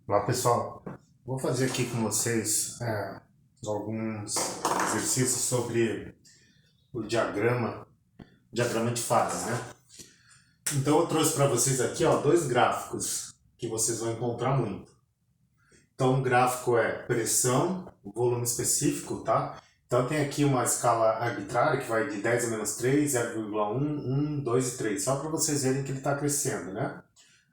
Olá pessoal, vou fazer aqui com vocês alguns exercícios sobre o diagrama de fases, né? Então eu trouxe para vocês aqui, ó, dois gráficos que vocês vão encontrar muito. Então um gráfico é pressão, volume específico, tá? Então tem aqui uma escala arbitrária que vai de 10 a menos 3, 0,1, 1, 2 e 3, só para vocês verem que ele está crescendo, né?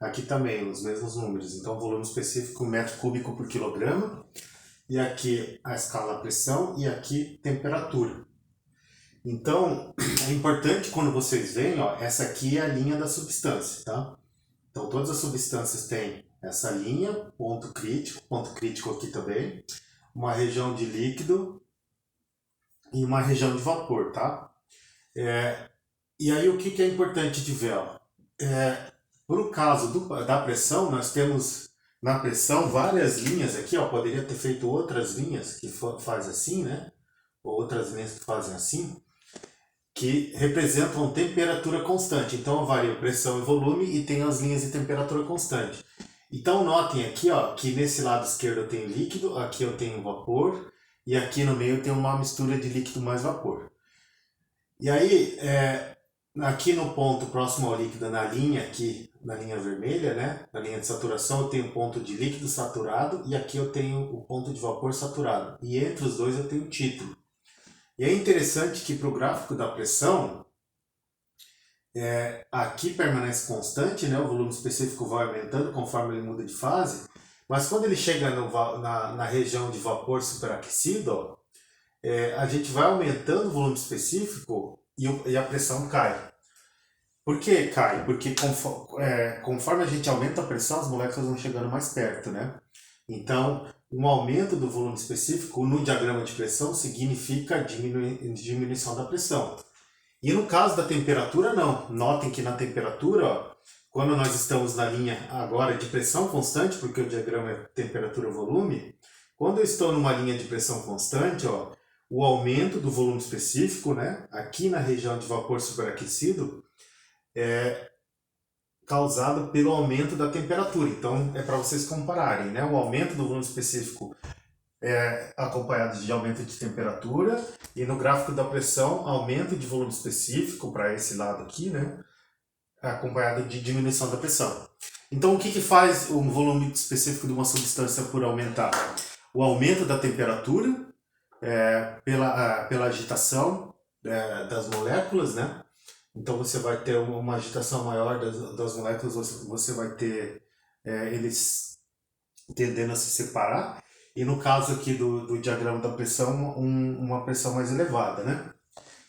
Aqui também os mesmos números, então volume específico metro cúbico por quilograma, e aqui a escala pressão e aqui temperatura. Então é importante quando vocês veem, ó, essa aqui é a linha da substância, tá? Então todas as substâncias têm essa linha, ponto crítico aqui também, uma região de líquido e uma região de vapor, tá? E aí o que é importante de ver? Ó? Por o caso da pressão, nós temos na pressão várias linhas aqui, ó, poderia ter feito outras linhas que faz assim, né? Ou outras linhas que fazem assim, que representam temperatura constante. Então eu vario pressão e volume e tenho as linhas de temperatura constante. Então notem aqui, ó, que nesse lado esquerdo eu tenho líquido, aqui eu tenho vapor e aqui no meio eu tenho uma mistura de líquido mais vapor. E aí, aqui no ponto próximo ao líquido, na linha aqui, na linha vermelha, né, na linha de saturação, eu tenho o ponto de líquido saturado e aqui eu tenho o ponto de vapor saturado. E entre os dois eu tenho o título. E é interessante que para o gráfico da pressão, aqui permanece constante, né, o volume específico vai aumentando conforme ele muda de fase, mas quando ele chega na região de vapor superaquecido, ó, a gente vai aumentando o volume específico e a pressão cai. Por que cai? Porque conforme a gente aumenta a pressão, as moléculas vão chegando mais perto, né? Então, um aumento do volume específico no diagrama de pressão significa diminuição da pressão. E no caso da temperatura, não. Notem que na temperatura, ó, quando nós estamos na linha agora de pressão constante, porque o diagrama é temperatura-volume, quando eu estou numa linha de pressão constante, ó, o aumento do volume específico, né, aqui na região de vapor superaquecido, é causado pelo aumento da temperatura. Então, é para vocês compararem, né? O aumento do volume específico é acompanhado de aumento de temperatura e no gráfico da pressão, aumento de volume específico para esse lado aqui, né? Acompanhado de diminuição da pressão. Então, o que faz o volume específico de uma substância por aumentar? O aumento da temperatura pela agitação das moléculas, né? Então você vai ter uma agitação maior das moléculas, você vai ter eles tendendo a se separar. E no caso aqui do diagrama da pressão, uma pressão mais elevada, né?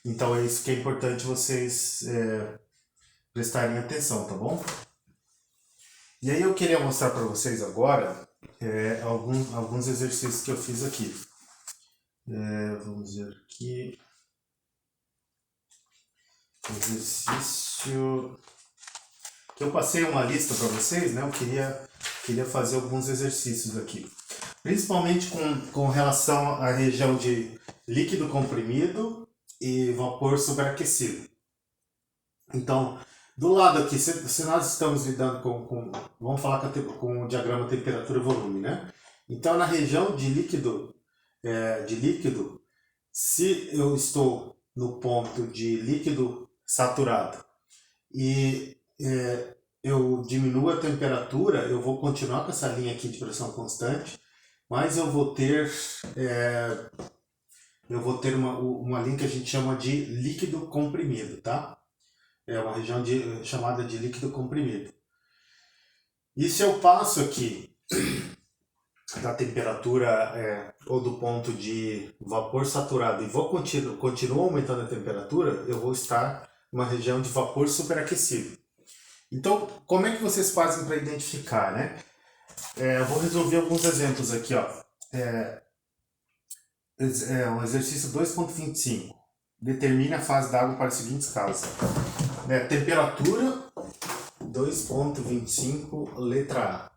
Então é isso que é importante vocês prestarem atenção, tá bom? E aí eu queria mostrar para vocês agora alguns exercícios que eu fiz aqui. Vamos ver aqui. Exercício que eu passei uma lista para vocês, né? Eu queria fazer alguns exercícios aqui, principalmente com relação à região de líquido comprimido e vapor superaquecido. Então, do lado aqui, se nós estamos lidando vamos falar com o diagrama temperatura-volume, né? Então, na região de líquido, se eu estou no ponto de líquido saturado e eu diminuo a temperatura, eu vou continuar com essa linha aqui de pressão constante, mas eu vou ter uma linha que a gente chama de líquido comprimido, tá? É uma região chamada de líquido comprimido. E se eu passo aqui da temperatura ou do ponto de vapor saturado e continuo aumentando a temperatura, eu vou estar numa região de vapor superaquecido. Então, como é que vocês fazem para identificar, né? Eu vou resolver alguns exemplos aqui, ó. Um exercício 2.25. Determine a fase da água para os seguintes casos. Temperatura 2.25, letra A.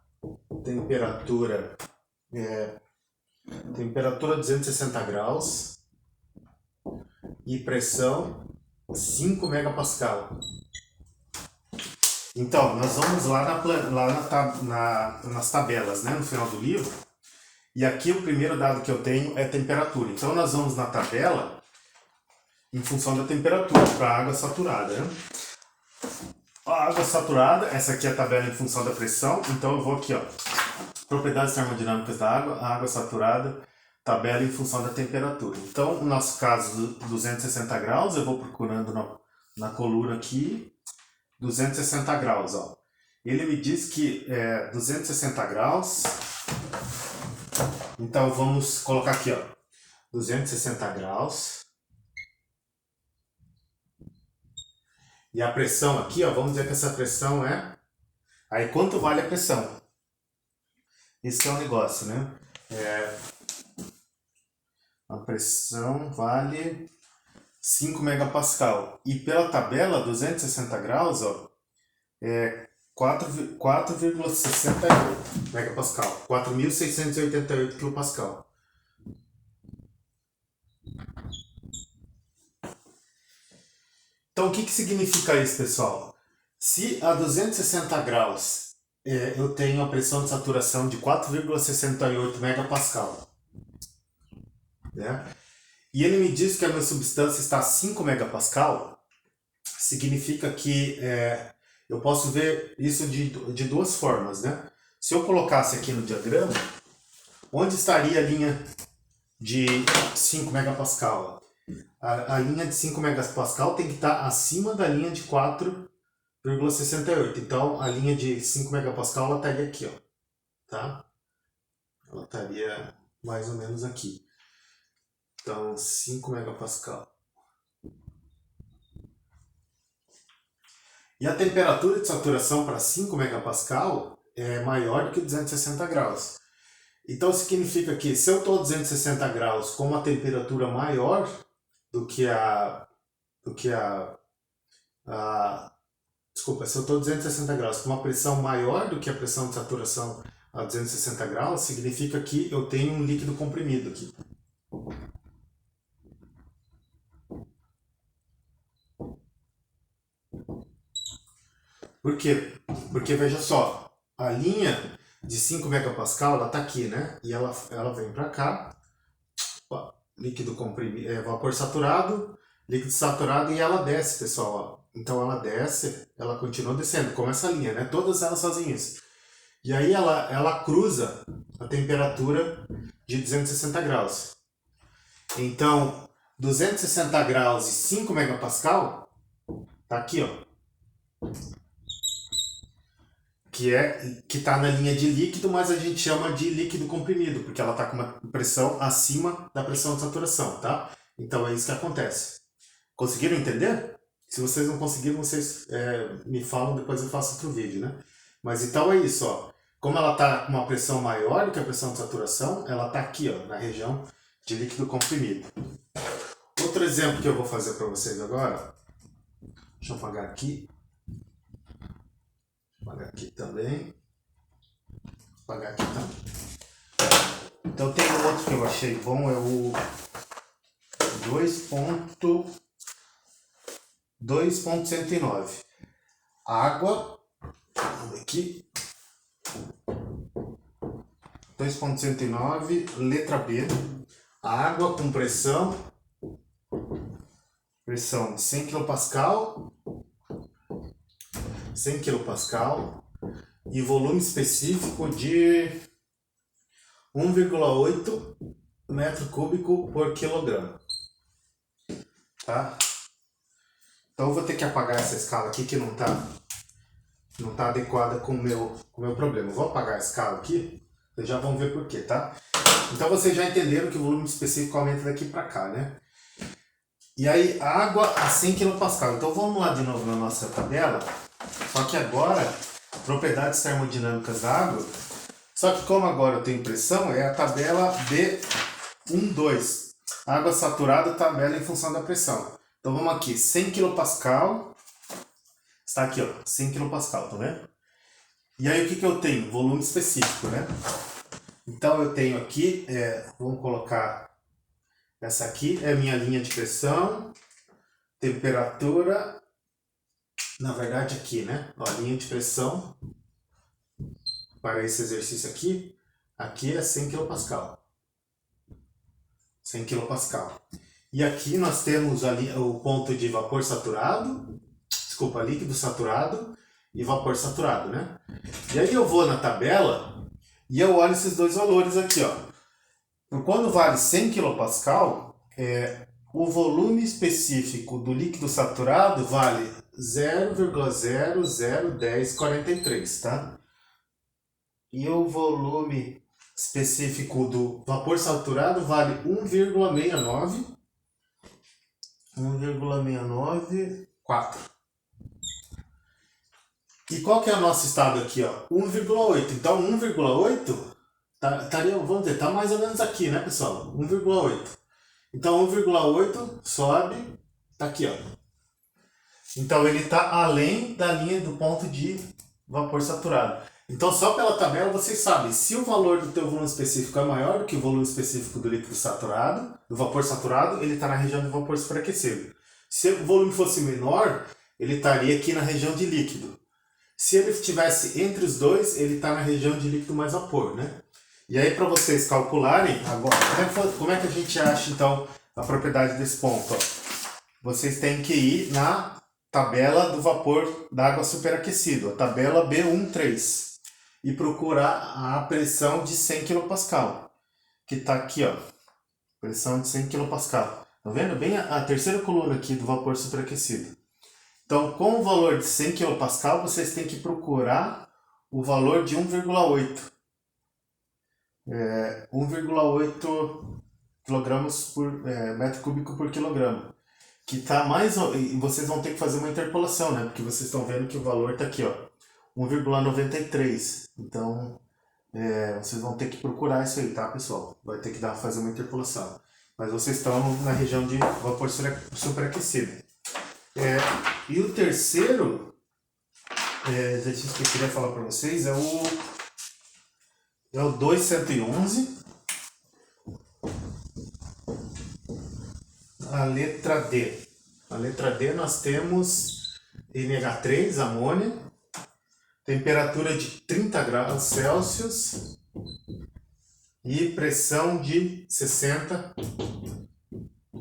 Temperatura 260 graus e pressão 5 megapascal. Então, nós vamos lá, nas tabelas, né, no final do livro. E aqui o primeiro dado que eu tenho é temperatura. Então, nós vamos na tabela em função da temperatura para a água saturada, né? A água saturada, essa aqui é a tabela em função da pressão. Então, eu vou aqui, ó, propriedades termodinâmicas da água, a água saturada, tabela em função da temperatura. Então, no nosso caso, 260 graus, eu vou procurando na coluna aqui, 260 graus, ó. Ele me diz que 260 graus, então vamos colocar aqui, ó, 260 graus. E a pressão aqui, ó, vamos dizer que essa pressão é... Aí quanto vale a pressão? Esse que é o negócio, né? A pressão vale 5 megapascal. E pela tabela, 260 graus, ó, é 4,68 megapascal. 4.688 quilopascal. Então, o que significa isso, pessoal? Se a 260 graus eu tenho a pressão de saturação de 4,68 megapascal, né? E ele me diz que a minha substância está a 5 megapascal, significa que eu posso ver isso de duas formas, né? Se eu colocasse aqui no diagrama, onde estaria a linha de 5 megapascal? A linha de 5 megapascal tem que estar acima da linha de 4,68. Então, a linha de 5 megapascal ela estaria aqui, ó, tá? Ela estaria mais ou menos aqui. Então, 5 megapascal. E a temperatura de saturação para 5 megapascal é maior do que 260 graus. Então, significa que se eu estou a 260 graus com uma temperatura maior desculpa, se eu estou a 260 graus com uma pressão maior do que a pressão de saturação a 260 graus, significa que eu tenho um líquido comprimido aqui. Por quê? Porque, veja só, a linha de 5 megapascal, ela está aqui, né? E ela vem para cá, ó, líquido comprimido, vapor saturado, líquido saturado, e ela desce, pessoal, ó. Então ela desce, ela continua descendo, como essa linha, né? Todas elas fazem isso. E aí ela cruza a temperatura de 260 graus. Então, 260 graus e 5 megapascal, tá aqui, ó. Que está na linha de líquido, mas a gente chama de líquido comprimido, porque ela está com uma pressão acima da pressão de saturação, tá? Então é isso que acontece. Conseguiram entender? Se vocês não conseguiram, vocês me falam, depois eu faço outro vídeo, né? Mas então é isso, ó. Como ela está com uma pressão maior do que a pressão de saturação, ela está aqui, ó, na região de líquido comprimido. Outro exemplo que eu vou fazer para vocês agora, deixa eu apagar aqui. Apagar aqui também. Apagar aqui também. Então tem um outro que eu achei bom, é o 2.109. Água. Vamos aqui. 2.109, letra B. Água com pressão. Pressão 100 kPa. 100 kPa e volume específico de 1,8 metro cúbico por quilograma, tá? Então eu vou ter que apagar essa escala aqui que não tá adequada com o meu problema. Eu vou apagar a escala aqui, vocês já vão ver por quê, tá? Então vocês já entenderam que o volume específico aumenta daqui para cá, né? E aí, água a 100 kPa. Então vamos lá de novo na nossa tabela. Só que agora, propriedades termodinâmicas da água, só que como agora eu tenho pressão, é a tabela B12. Água saturada, tabela em função da pressão. Então vamos aqui, 100 kPa, está aqui, ó, 100 kPa, tá vendo? E aí o que eu tenho? Volume específico, né? Então eu tenho aqui, vamos colocar, essa aqui é a minha linha de pressão, temperatura na verdade aqui, né? Ó, a linha de pressão para esse exercício aqui é 100 kPa. 100 kPa. E aqui nós temos ali o ponto de vapor saturado, desculpa, líquido saturado e vapor saturado, né? E aí eu vou na tabela e eu olho esses dois valores aqui, ó. Quando vale 100 kPa, o volume específico do líquido saturado vale 0,001043, tá? E o volume específico do vapor saturado vale 1,694. E qual que é o nosso estado aqui, ó? 1,8. Então 1,8 estaria, vamos dizer, tá mais ou menos aqui, né, pessoal? 1,8. Então 1,8 sobe, tá aqui, ó. Então ele está além da linha do ponto de vapor saturado. Então só pela tabela vocês sabem, se o valor do teu volume específico é maior do que o volume específico do líquido saturado, do vapor saturado, ele está na região de vapor superaquecido. Se o volume fosse menor, ele estaria aqui na região de líquido. Se ele estivesse entre os dois, ele está na região de líquido mais vapor, né? E aí, para vocês calcularem, agora, como é que a gente acha, então, a propriedade desse ponto? Ó? Vocês têm que ir na tabela do vapor d'água superaquecido, a tabela B13, e procurar a pressão de 100 kPa, que está aqui, ó, pressão de 100 kPa. Tá vendo? Bem a terceira coluna aqui do vapor superaquecido. Então, com o valor de 100 kPa, vocês têm que procurar o valor de 1,8. 1,8 kg por metro cúbico por quilograma. Que tá mais. E vocês vão ter que fazer uma interpolação, né? Porque vocês estão vendo que o valor está aqui, ó, 1,93. Então, vocês vão ter que procurar isso aí, tá, pessoal? Vai ter que fazer uma interpolação. Mas vocês estão na região de vapor superaquecido. E o terceiro exercício que eu queria falar para vocês é o 211, a letra D. A letra D nós temos NH3, amônia, temperatura de 30 graus Celsius e pressão de 60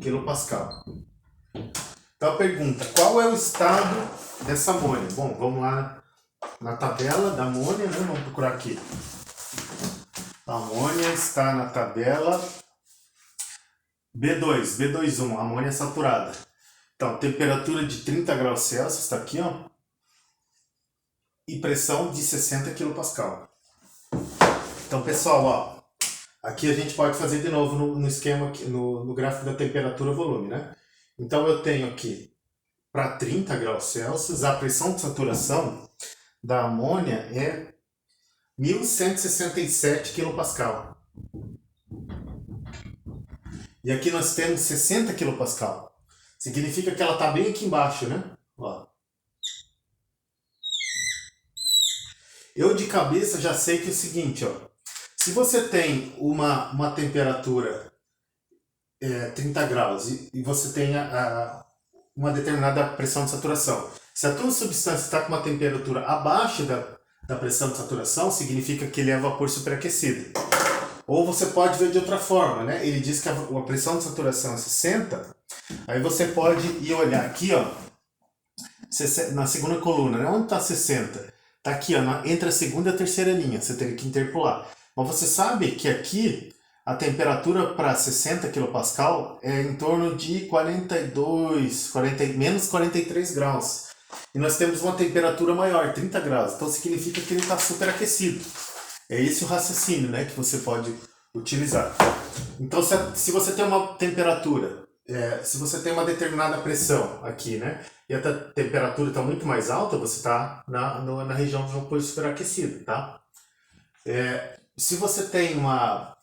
kPa. Então a pergunta, qual é o estado dessa amônia? Bom, vamos lá na tabela da amônia, né? Vamos procurar aqui. A amônia está na tabela B21, amônia saturada. Então, temperatura de 30 graus Celsius, está aqui, ó. E pressão de 60 kPa. Então, pessoal, ó, aqui a gente pode fazer de novo no esquema, no gráfico da temperatura-volume, né? Então, eu tenho aqui, para 30 graus Celsius, a pressão de saturação da amônia é 1167 kPa. E aqui nós temos 60 kPa. Significa que ela está bem aqui embaixo, né? Ó. Eu de cabeça já sei que é o seguinte, ó. Se você tem uma temperatura 30 graus e você tem uma determinada pressão de saturação, se a tua substância está com uma temperatura abaixo da pressão de saturação, significa que ele é vapor superaquecido. Ou você pode ver de outra forma, né? Ele diz que a pressão de saturação é 60, aí você pode ir olhar aqui, ó, na segunda coluna, né? Onde está 60? Está aqui, ó, entre a segunda e a terceira linha, você teria que interpolar. Mas você sabe que aqui a temperatura para 60 kPa é em torno de menos 43 graus. E nós temos uma temperatura maior, 30 graus. Então significa que ele está superaquecido. É esse o raciocínio, né, que você pode utilizar. Então, se você tem uma temperatura, se você tem uma determinada pressão aqui, né, e a temperatura está muito mais alta, você está na região de vapor superaquecido, tá? Se você tem uma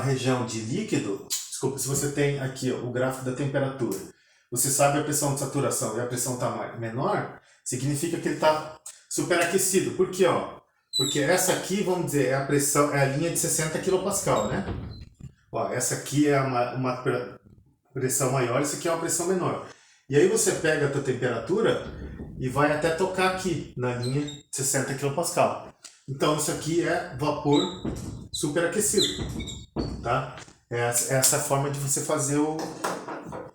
região de líquido, desculpa, se você tem aqui, ó, o gráfico da temperatura, você sabe a pressão de saturação e a pressão está menor, significa que ele está superaquecido. Por quê, ó? Porque essa aqui, vamos dizer, é a pressão, é a linha de 60 kPa, né? Ó, essa aqui é uma pressão maior, essa aqui é uma pressão menor. E aí você pega a tua temperatura e vai até tocar aqui na linha 60 kPa. Então isso aqui é vapor superaquecido, tá? Essa é a forma de você fazer o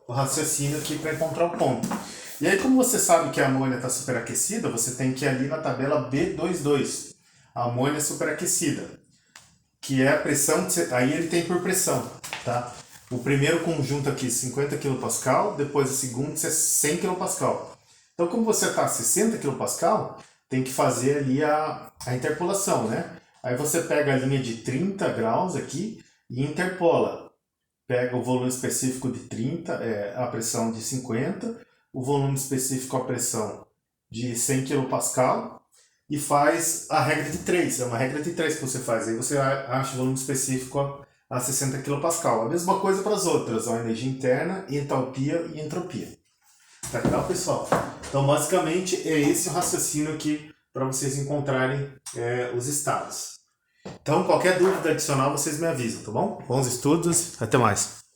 raciocínio aqui para encontrar o ponto. E aí, como você sabe que a amônia está superaquecida, você tem que ir ali na tabela B22, a amônia superaquecida, que é a pressão, aí ele tem por pressão, tá? O primeiro conjunto aqui 50 kPa, depois o segundo 100 kPa. Então, como você está a 60 kPa, tem que fazer ali a interpolação, né? Aí você pega a linha de 30 graus aqui e interpola. Pega o volume específico de 30, a pressão de 50, o volume específico, a pressão de 100 kPa, e faz a regra de 3. É uma regra de 3 que você faz. Aí você acha o volume específico a 60 kPa. A mesma coisa para as outras, a energia interna, entalpia e entropia. Tá legal, pessoal? Então, basicamente, é esse o raciocínio aqui para vocês encontrarem os estados. Então, qualquer dúvida adicional, vocês me avisam, tá bom? Bons estudos, até mais!